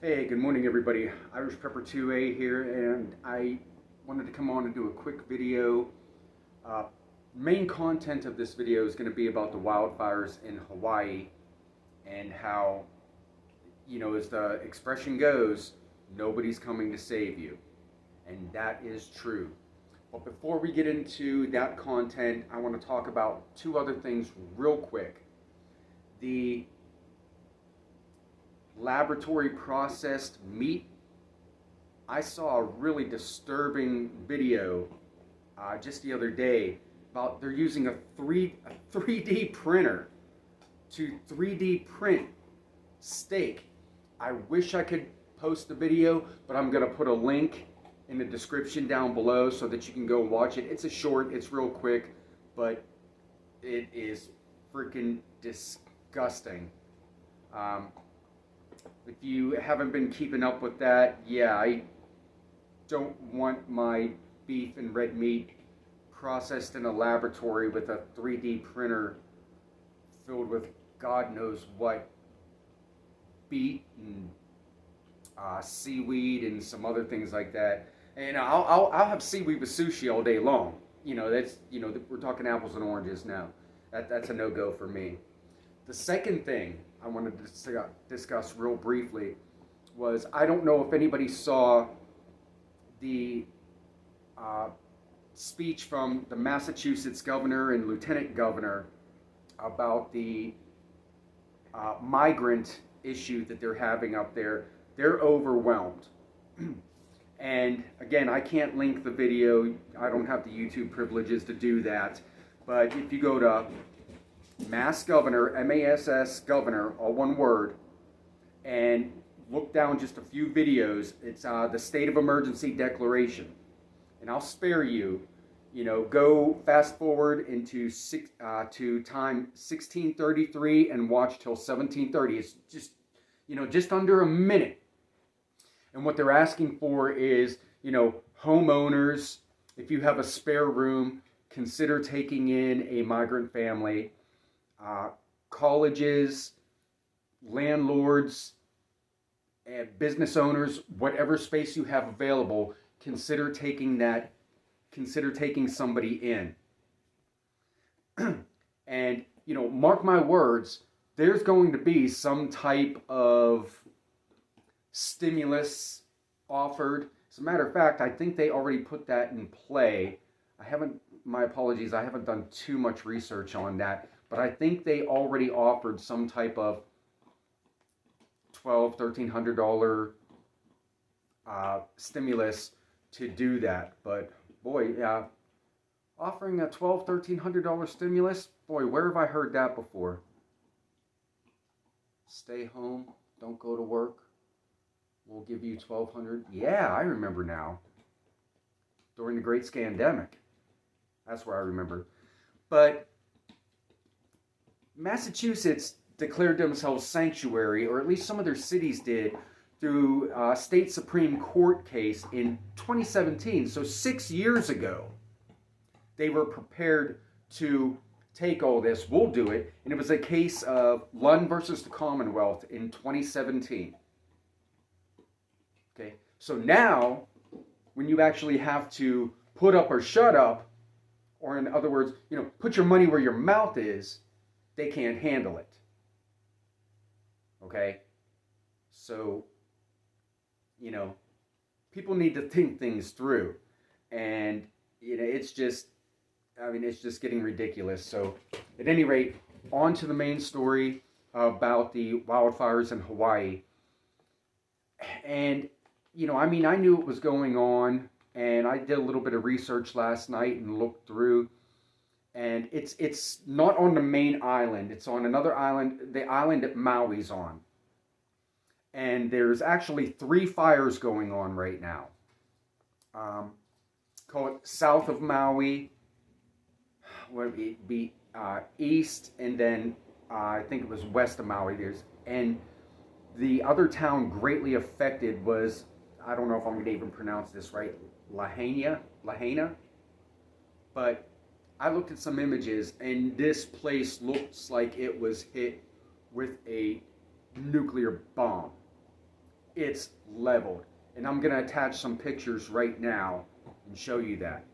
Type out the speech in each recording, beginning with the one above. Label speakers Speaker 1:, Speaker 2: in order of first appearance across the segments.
Speaker 1: Hey, good morning everybody. Irish Pepper 2A here, and I wanted to come on and do a quick video. Uh, Main content of this video is going to be about the wildfires in Hawaii and how, as the expression goes, nobody's coming to save you. And that is true. But before we get into that content, I want to talk about two other things real quick. The laboratory processed meat. I saw a really disturbing video just the other day about they're using a 3D printer to 3D print steak. I wish I could post the video, but I'm going to put a link in the description down below so that you can go watch it. It's a short, it's real quick, but it is freaking disgusting. If you haven't been keeping up with that, yeah, I don't want my beef and red meat processed in a laboratory with a 3D printer filled with God knows what beet and seaweed and some other things like that. And I'll have seaweed with sushi all day long. We're talking apples and oranges now. That's a no-go for me. The second thing I wanted to discuss real briefly was, I don't know if anybody saw the speech from the Massachusetts governor and lieutenant governor about the migrant issue that they're having up there. They're overwhelmed. And again, I can't link the video. I don't have the YouTube privileges to do that. But if you go to Mass Governor, M-A-S-S Governor, all one word, and look down just a few videos. It's the State of Emergency Declaration. And I'll spare you, go fast forward into to time 1633 and watch till 1730. It's just under a minute. And what they're asking for is, homeowners, if you have a spare room, consider taking in a migrant family. Colleges, landlords, and business owners, whatever space you have available, consider taking somebody in. And, mark my words, there's going to be some type of stimulus offered. As a matter of fact, I think they already put that in play. My apologies, I haven't done too much research on that. But I think they already offered some type of $1,200, $1,300 stimulus to do that. But boy, offering a $1,200, $1,300 stimulus, boy, where have I heard that before? Stay home, don't go to work. We'll give you $1,200. Yeah, I remember now. During the Great Scandemic. That's where I remember. But Massachusetts declared themselves sanctuary, or at least some of their cities did, through a state Supreme Court case in 2017. So 6 years ago, they were prepared to take all this. We'll do it. And it was a case of Lund versus the Commonwealth in 2017. Okay, so now, when you actually have to put up or shut up, or in other words, put your money where your mouth is, they can't handle it. Okay? So, people need to think things through. And, it's just getting ridiculous. So, at any rate, on to the main story about the wildfires in Hawaii. And, I knew what was going on, and I did a little bit of research last night and looked through. And it's not on the main island. It's on another island, the island that Maui's on. And there's actually 3 fires going on right now. Call it south of Maui, would it be east, and then I think it was west of Maui. And the other town greatly affected was, I don't know if I'm going to even pronounce this right, Lahaina. But I looked at some images, and this place looks like it was hit with a nuclear bomb. it's leveled. And I'm going to attach some pictures right now and show you that.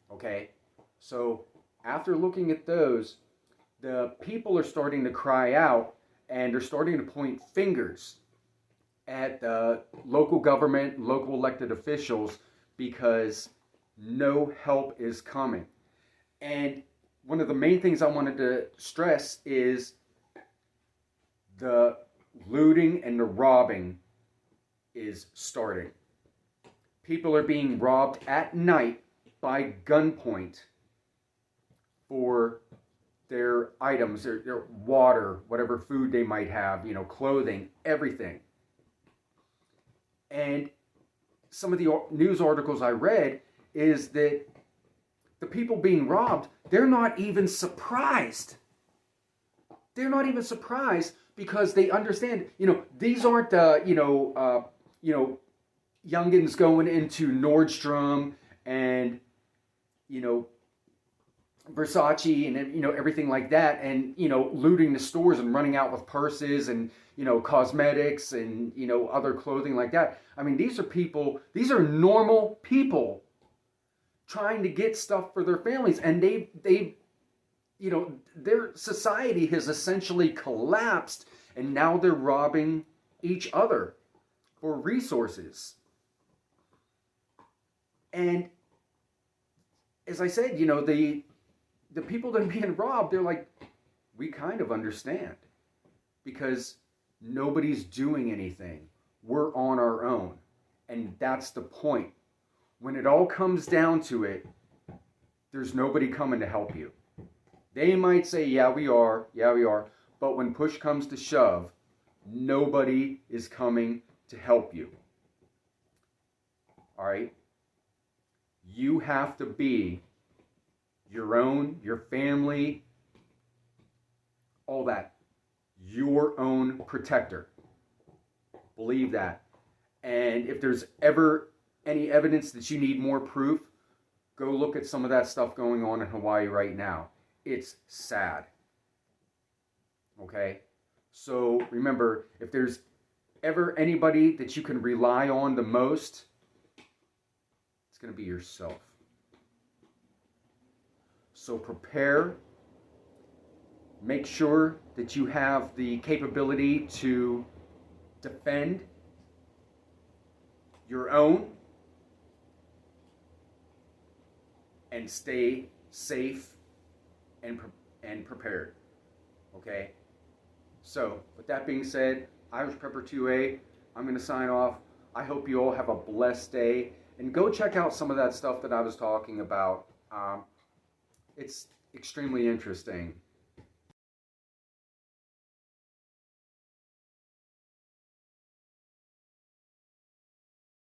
Speaker 1: Okay, so after looking at those, the people are starting to cry out and they're starting to point fingers at the local government, local elected officials, because no help is coming. And one of the main things I wanted to stress is the looting and the robbing is starting. People are being robbed at night by gunpoint for their items, their water, whatever food they might have, clothing, everything. And some of the news articles I read is that the people being robbed, they're not even surprised. They're not even surprised because they understand, these aren't, youngins going into Nordstrom and, Versace and, everything like that, and, looting the stores and running out with purses and, cosmetics and, other clothing like that. I mean, these are normal people trying to get stuff for their families, and their society has essentially collapsed, and now they're robbing each other for resources. And as I said, the people that are being robbed, they're like, we kind of understand, because nobody's doing anything. We're on our own. And that's the point. When it all comes down to it, there's nobody coming to help you. They might say, yeah, we are. But when push comes to shove, nobody is coming to help you. All right? You have to be your family, all that, your own protector. Believe that. And if there's ever any evidence that you need more proof, go look at some of that stuff going on in Hawaii right now. It's sad. Okay? So remember, if there's ever anybody that you can rely on the most, it's going to be yourself. So prepare. Make sure that you have the capability to defend your own and stay safe and prepared. Okay? So, with that being said, Irish Prepper 2A, I'm going to sign off. I hope you all have a blessed day. And go check out some of that stuff that I was talking about. It's extremely interesting.